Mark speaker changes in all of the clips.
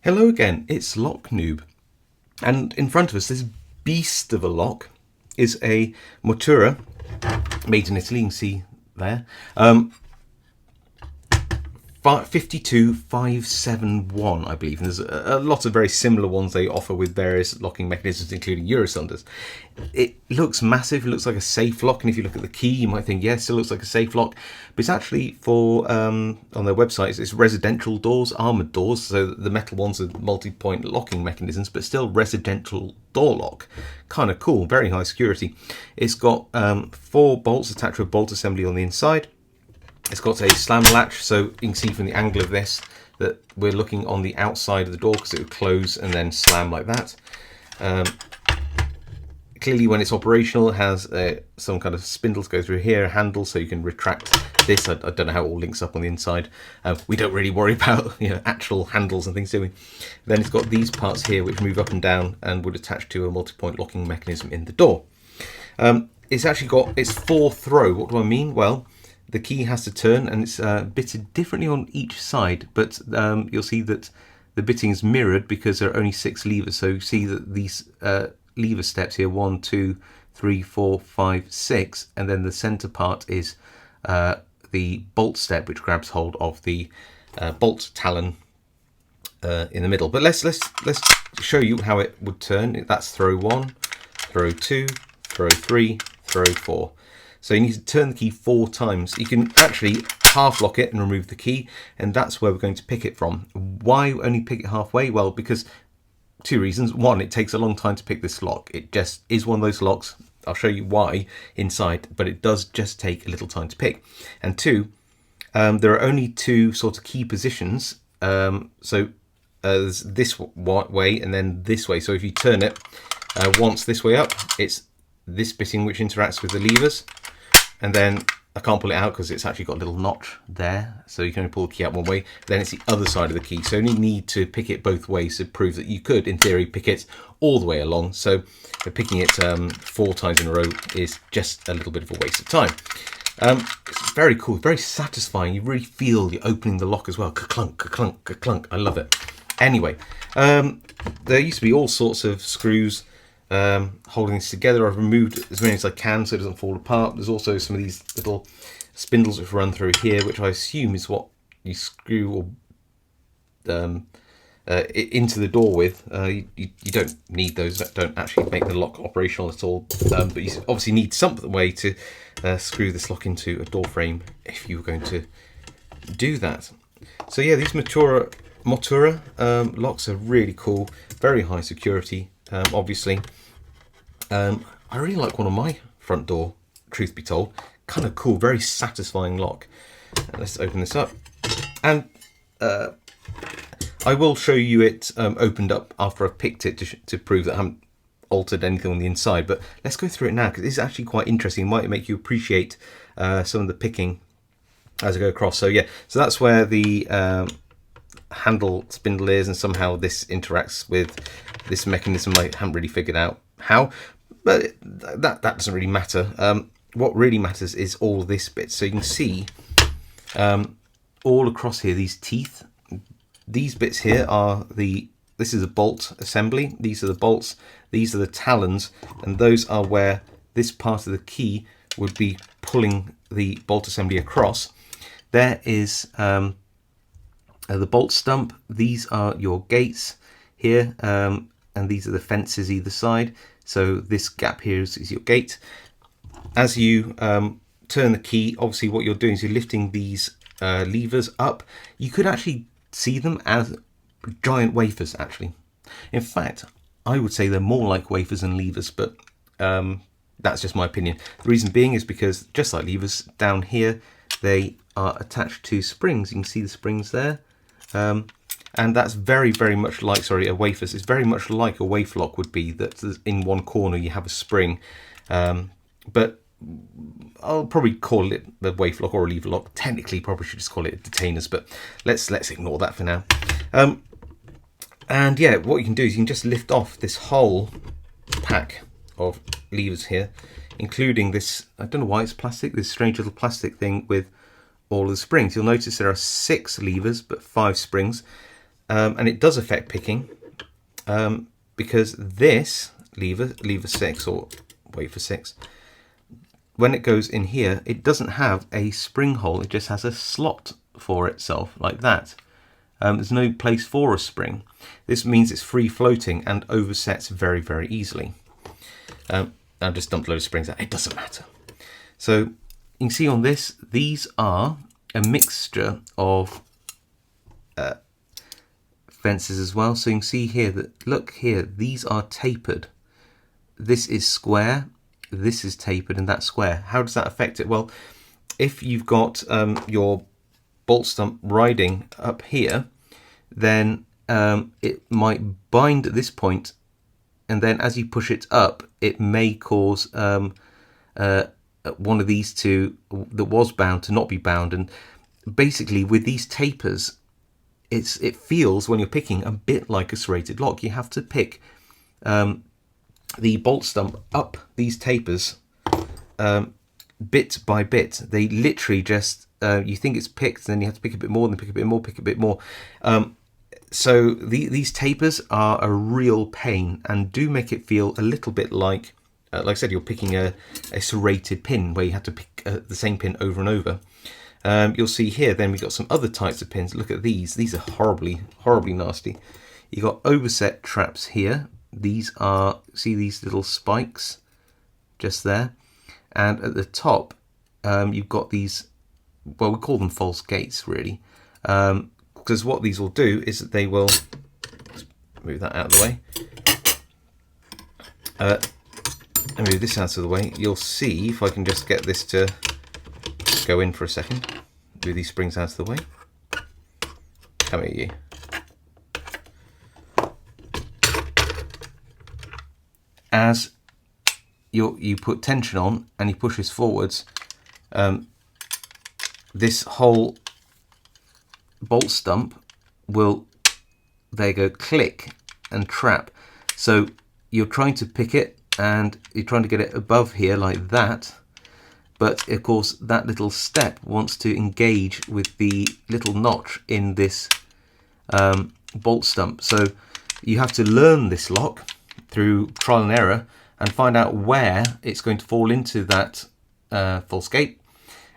Speaker 1: Hello again, it's Lock Noob, and in front of us, this beast of a lock is a Mottura, made in Italy. You can see there, 52571, I believe. And there's a lot of very similar ones they offer with various locking mechanisms, including Eurocylinders. It looks massive, it looks like a safe lock, and if you look at the key, you might think, yes, it looks like a safe lock, but it's actually for, on their website, it's residential doors, armoured doors, so the metal ones are multi-point locking mechanisms, but still residential door lock. Kind of cool, very high security. It's got 4 bolts attached to a bolt assembly on the inside. It's got a slam latch, so you can see from the angle of this that we're looking on the outside of the door because it would close and then slam like that. Clearly, when it's operational, it has some kind of spindles go through here, a handle, so you can retract this. I don't know how it all links up on the inside. We don't really worry about actual handles and things, do we? Then it's got these parts here which move up and down and would attach to a multi-point locking mechanism in the door. It's actually got its 4 throw. What do I mean? Well, the key has to turn, and it's bitted differently on each side, but you'll see that the bitting is mirrored because there are only 6 levers. So you see that these lever steps here, 1, 2, 3, 4, 5, 6, and then the center part is the bolt step, which grabs hold of the bolt talon in the middle. But let's show you how it would turn. That's throw 1, throw 2, throw 3, throw 4. So you need to turn the key 4 times. You can actually half lock it and remove the key, and that's where we're going to pick it from. Why only pick it halfway? Well, because 2 reasons. 1, it takes a long time to pick this lock. It just is one of those locks. I'll show you why inside, but it does just take a little time to pick. And 2, there are only 2 sort of key positions. There's this way and then this way. So if you turn it once this way up, it's this bitting which interacts with the levers, and then I can't pull it out because it's actually got a little notch there, so you can only pull the key out one way. Then it's the other side of the key, so you only need to pick it both ways to prove that you could, in theory, pick it all the way along. So picking it 4 times in a row is just a little bit of a waste of time. It's very cool, very satisfying. You really feel you're opening the lock as well. Ka-clunk, ka-clunk, ka-clunk. I love it. Anyway, there used to be all sorts of screws holding this together. I've removed as many as I can so it doesn't fall apart. There's also some of these little spindles which run through here, which I assume is what you screw or into the door with. You don't need those, that don't actually make the lock operational at all, but you obviously need some way to screw this lock into a door frame if you were going to do that. So yeah, these Mottura locks are really cool, very high security. Obviously, I really like one on my front door, truth be told. Kind of cool, very satisfying lock. Let's open this up, and I will show you it opened up after I've picked it to prove that I haven't altered anything on the inside. But let's go through it now because it's actually quite interesting. It might make you appreciate some of the picking as I go across. So yeah, so that's where the handle spindle is, and somehow this interacts with this mechanism. I haven't really figured out how, but that doesn't really matter. What really matters is all this bit. So you can see all across here, these teeth, these bits here are this is a bolt assembly. These are the bolts, these are the talons, and those are where this part of the key would be pulling the bolt assembly across. There is the bolt stump. These are your gates here, and these are the fences either side. So this gap here is your gate. As you turn the key, obviously what you're doing is you're lifting these levers up. You could actually see them as giant wafers, actually. In fact, I would say they're more like wafers than levers, but that's just my opinion. The reason being is because, just like levers, down here they are attached to springs. You can see the springs there. And that's very, very much like, sorry, a wafer. It's very much like a wafer lock would be, that in one corner you have a spring. But I'll probably call it a wafer lock or a lever lock. Technically, probably should just call it detainers, but let's ignore that for now. And yeah, what you can do is you can just lift off this whole pack of levers here, including this, I don't know why it's plastic, this strange little plastic thing with all of the springs. You'll notice there are 6 levers but 5 springs. and it does affect picking, because this lever 6 or wafer 6, when it goes in here, it doesn't have a spring hole, it just has a slot for itself like that. There's no place for a spring. This means it's free floating and oversets very, very easily. I've just dumped a load of springs out, it doesn't matter. So you can see on this, these are a mixture of fences as well. So you can see here that, look here, these are tapered. This is square, this is tapered, and that's square. How does that affect it? Well, if you've got your bolt stump riding up here, then it might bind at this point, and then as you push it up, it may cause one of these two that was bound to not be bound. And basically with these tapers, it feels when you're picking a bit like a serrated lock. You have to pick the bolt stump up these tapers bit by bit. They literally just you think it's picked, then you have to pick a bit more, then pick a bit more, pick a bit more. So these tapers are a real pain and do make it feel a little bit like I said, you're picking a serrated pin where you have to pick the same pin over and over. You'll see here then we've got some other types of pins. Look at these. These are horribly nasty. You've got overset traps here. These are, see these little spikes just there, and at the top you've got these, well, we call them false gates really, because what these will do is that they will, let's move that out of the way, and move this out of the way. You'll see, if I can just get this to go in for a second, move these springs out of the way, come here you. As you put tension on and you push this forwards, this whole bolt stump will, there you go, click and trap. So you're trying to pick it and you're trying to get it above here like that, but of course that little step wants to engage with the little notch in this bolt stump. So you have to learn this lock through trial and error and find out where it's going to fall into that false gate.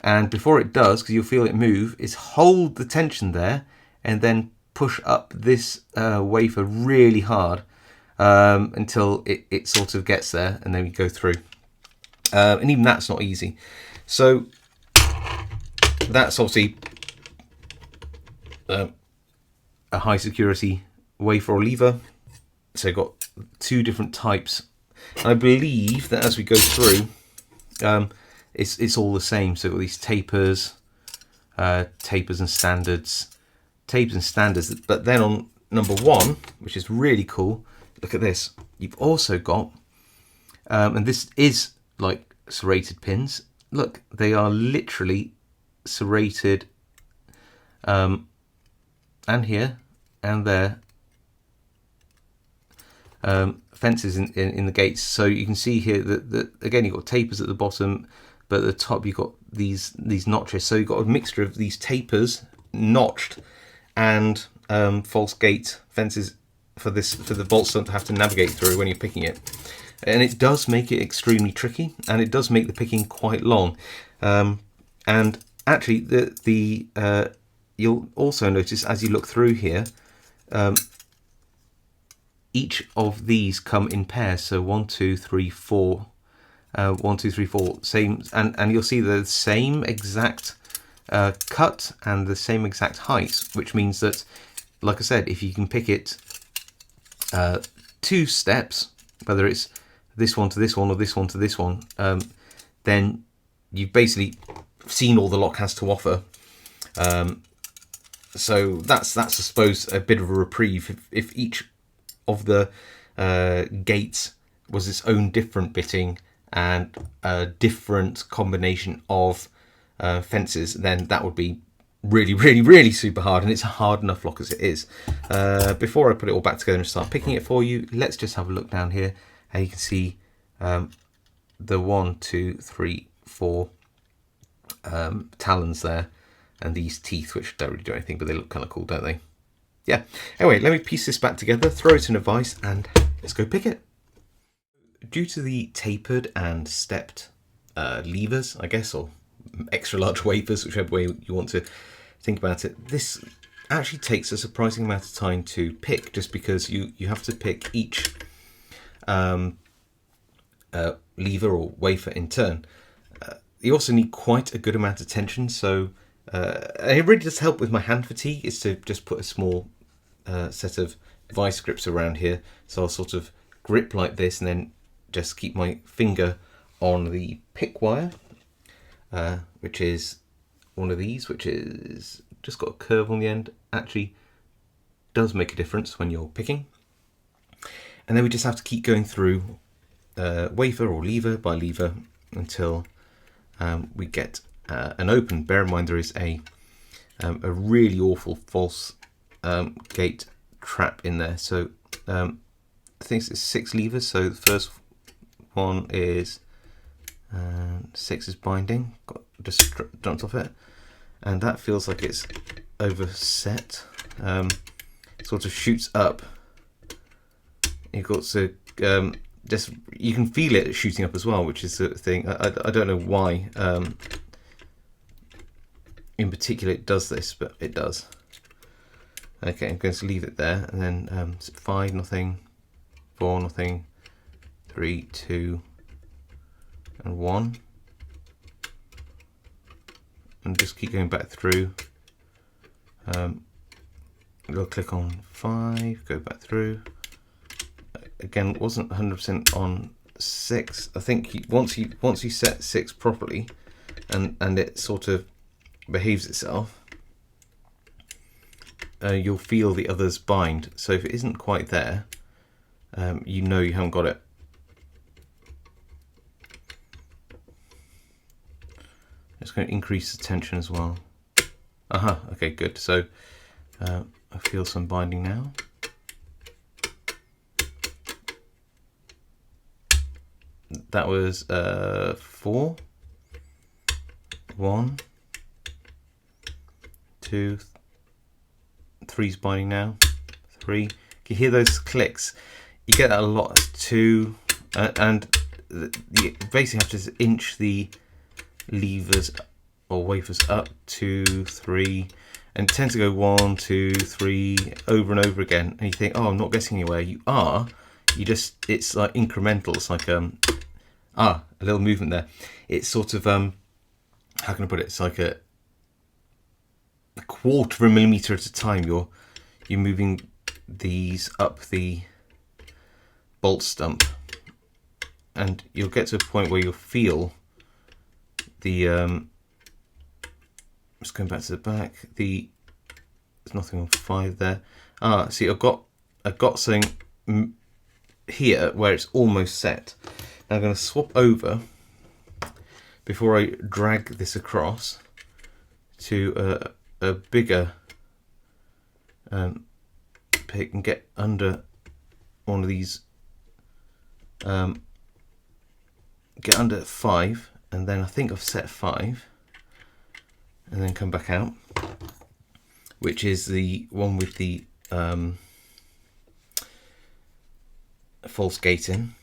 Speaker 1: And before it does, because you'll feel it move, is hold the tension there and then push up this wafer really hard until it sort of gets there, and then we go through. And even that's not easy. So that's obviously a high security wafer or lever. So you've got two different types. And I believe that as we go through, it's all the same. So these tapers, tapers and standards, But then on number 1, which is really cool, look at this. You've also got, and this is like serrated pins. Look, they are literally serrated, and here and there. Fences in the gates. So you can see here that again you've got tapers at the bottom, but at the top you've got these notches. So you've got a mixture of these tapers notched and false gate fences for the bolt stump to have to navigate through when you're picking it. And it does make it extremely tricky, and it does make the picking quite long. And actually you'll also notice as you look through here, each of these come in pairs. So 1, 2, 3, 4, 1, 2, 3, 4, same, and you'll see the same exact cut and the same exact height, which means that, like I said, if you can pick it 2 steps, whether it's this one to this one or this one to this one, then you've basically seen all the lock has to offer. So that's I suppose a bit of a reprieve if each of the gates was its own different bitting and a different combination of fences, then that would be really super hard, and it's a hard enough lock as it is. Before I put it all back together and start picking it for you, let's just have a look down here, and you can see the 1, 2, 3, 4 talons there, and these teeth, which don't really do anything, but they look kind of cool, don't they? yeah. Anyway, let me piece this back together, throw it in a vise, and let's go pick it. Due to the tapered and stepped levers, I guess, or extra large wafers, whichever way you want to think about it, this actually takes a surprising amount of time to pick, just because you have to pick each lever or wafer in turn. You also need quite a good amount of tension, so it really does help with my hand fatigue, is to just put a small set of vice grips around here. So I'll sort of grip like this and then just keep my finger on the pick wire, which is one of these, which is just got a curve on the end. Actually does make a difference when you're picking. And then we just have to keep going through wafer or lever by lever until we get an open. Bear in mind there is a really awful false gate trap in there. So I think it's 6 levers. So the first one is 6 is binding. Just jumped off it, and that feels like it's overset. Sort of shoots up. You've got to just, you can feel it shooting up as well, which is the thing. I don't know why in particular it does this, but it does. Okay, I'm going to leave it there, and then 5, nothing, 4, nothing, 3, 2, and 1, and just keep going back through. We'll click on 5, go back through. Again, wasn't 100% on 6. I think once you set 6 properly, and it sort of behaves itself, you'll feel the others bind. So if it isn't quite there, you know you haven't got it. It's going to increase the tension as well. Okay, good. So I feel some binding now. That was 4, 1, 2, 3's binding now. 3. Can you hear those clicks? You get that a lot. 2, and you basically have to inch the levers or wafers up. 2, 3, and tend to go 1, 2, 3 over and over again. And you think, oh, I'm not getting anywhere. You are. You just, it's like incremental. It's like a little movement there. It's sort of how can I put it? It's like a quarter of a millimeter at a time. You're moving these up the bolt stump, and you'll get to a point where you'll feel the just going back to the back, there's nothing on 5 there. See, I've got something here where it's almost set. Now I'm going to swap over before I drag this across to a bigger pick and get under one of these, get under 5, and then I think I've set 5, and then come back out, which is the one with the false gate in.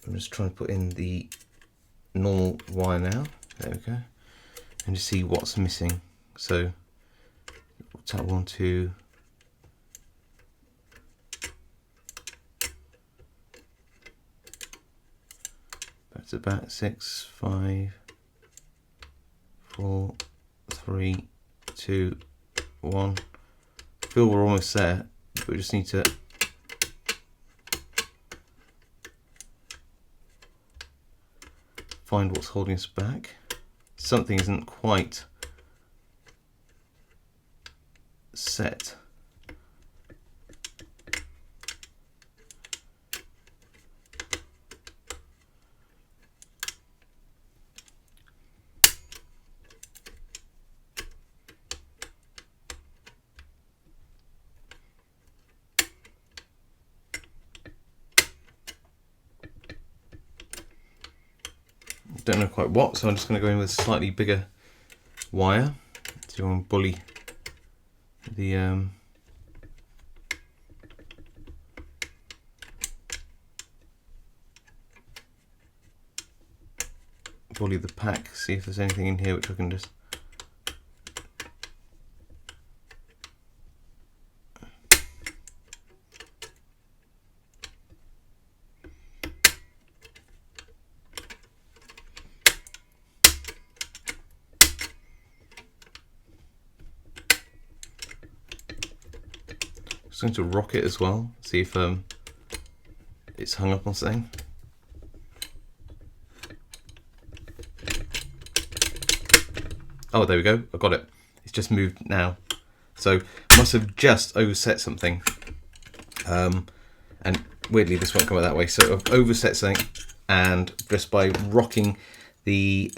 Speaker 1: I'm just trying to put in the normal wire now. There we go. And just see what's missing. So tap 1, 2. Back to back. 6, 5, 4, 3, 2, 1. Feel we're almost there, but we just need to find what's holding us back. Something isn't quite set. Don't know quite what, so I'm just going to go in with a slightly bigger wire to bully the volley the pack, see if there's anything in here which I can just going to rock it as well, see if it's hung up on something. Oh, there we go, I got it. It's just moved now. So must have just overset something. And weirdly this won't come out that way. So I've overset something, and just by rocking the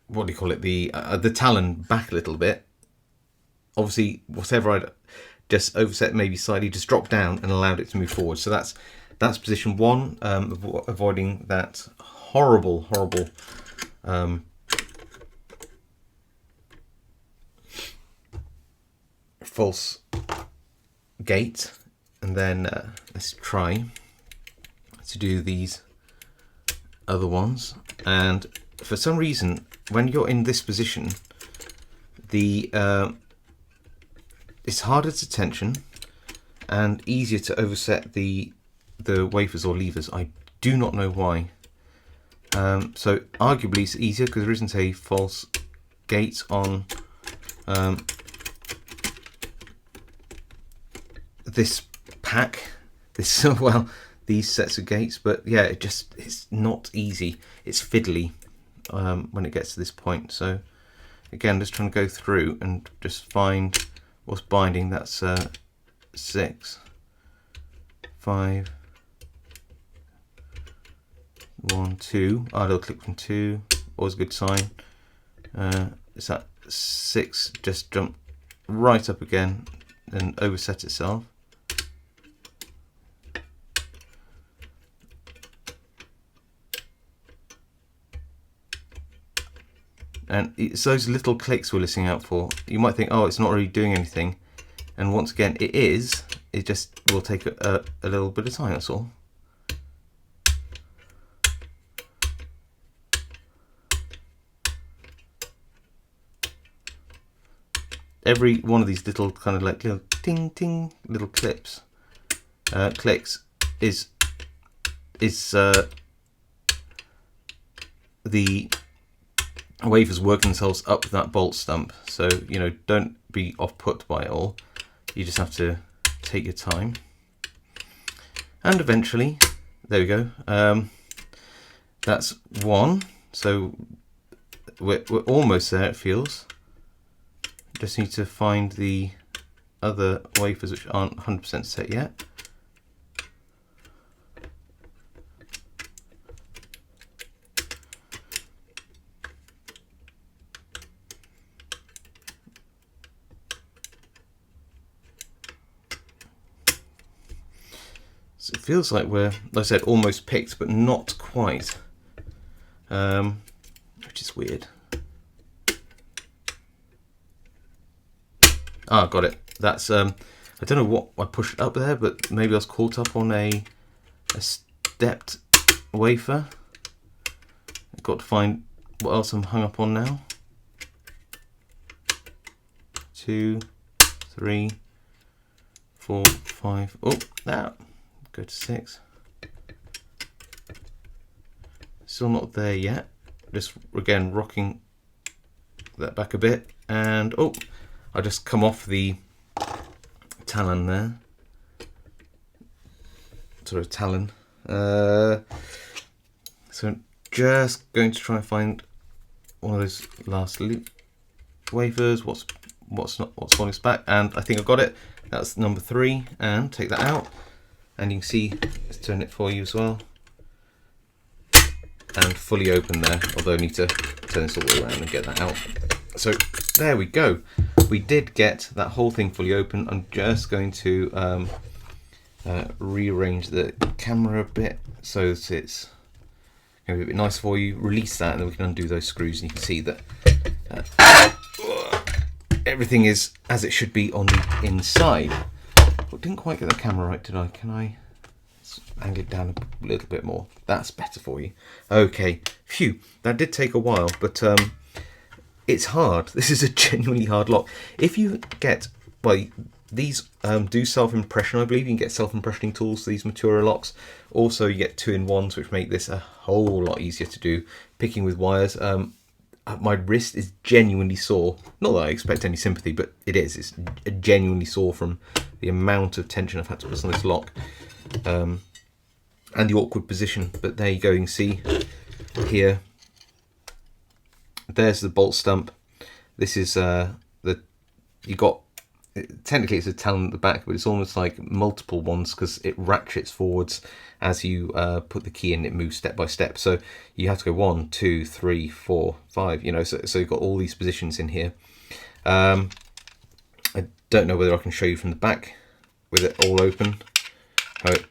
Speaker 1: what do you call it, the talon back a little bit, obviously whatever I'd just overset maybe slightly just dropped down and allowed it to move forward. So that's position one, avoiding that horrible false gate. And then let's try to do these other ones. And for some reason, when you're in this position, the it's harder to tension and easier to overset the wafers or levers. I do not know why. So arguably it's easier because there isn't a false gate on this pack, well, these sets of gates, but yeah, it's not easy. It's fiddly when it gets to this point. So again, just trying to go through and just find what's binding. That's 6, 5, 1, 2. Oh, it'll click from 2. Always a good sign. It's that 6 just jump right up again and overset itself. And it's those little clicks we're listening out for. You might think, oh, it's not really doing anything. And once again, it is. It just will take a little bit of time, that's all. Every one of these little kind of like little ting ting little clicks is the wafers working themselves up that bolt stump. So, you know, don't be off put by it all. You just have to take your time. And eventually, there we go. That's one. So we're almost there, it feels. Just need to find the other wafers which aren't 100% set yet. So it feels like we're, like I said, almost picked, but not quite, which is weird. Ah, got it. That's I don't know what I pushed up there, but maybe I was caught up on a stepped wafer. I've got to find what else I'm hung up on now. 2, 3, 4, 5. Oh, that. Go to 6. Still not there yet. Just again rocking that back a bit, and oh, I just come off the talon there. Sort of talon. So I'm just going to try and find one of those last loop wafers. What's holding us back? And I think I've got it. That's number 3. And take that out. And you can see, let's turn it for you as well. And fully open there. Although I need to turn this all the way around and get that out. So there we go. We did get that whole thing fully open. I'm just going to rearrange the camera a bit so that it's going to be a bit nicer for you. Release that, and then we can undo those screws, and you can see that everything is as it should be on the inside. But didn't quite get the camera right, did I? Can I angle it down a little bit more? That's better for you. Okay, phew, that did take a while, but it's hard. This is a genuinely hard lock. If you get, well, these do self-impression, I believe. You can get self-impressioning tools for these Mottura locks. Also, you get 2-in-1s, which make this a whole lot easier to do. Picking with wires. My wrist is genuinely sore. Not that I expect any sympathy, but it is. It's genuinely sore from the amount of tension I've had to put on this lock. And the awkward position. But there you go, you can see here. There's the bolt stump. This is you got, technically it's a talon at the back, but it's almost like multiple ones because it ratchets forwards as you put the key in. It moves step by step, so you have to go 1, 2, 3, 4, 5. You know, so you've got all these positions in here. I don't know whether I can show you from the back with it all open how it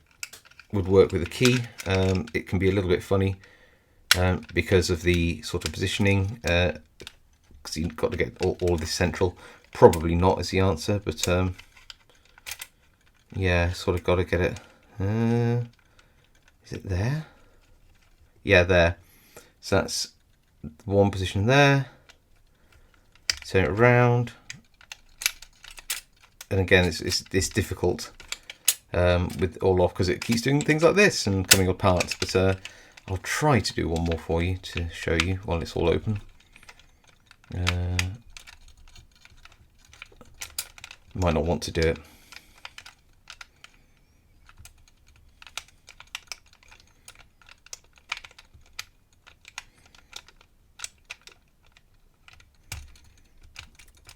Speaker 1: would work with a key. It can be a little bit funny because of the sort of positioning, because you've got to get all of this central. Probably not is the answer, but yeah, sort of got to get it. Is it there? Yeah, there. So that's one position there. Turn it around, and again, it's difficult with all off because it keeps doing things like this and coming apart. But I'll try to do one more for you to show you while it's all open. Might not want to do it.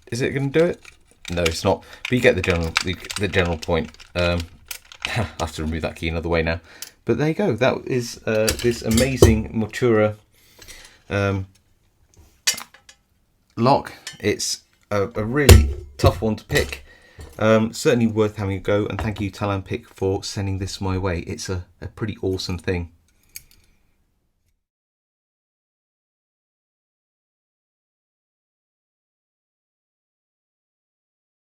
Speaker 1: Is it going to do it? No, it's not. But you get the general point. I have to remove that key another way now. But there you go. That is this amazing Mottura lock. It's a really tough one to pick. Certainly worth having a go, and thank you Talon Pick for sending this my way. It's a pretty awesome thing.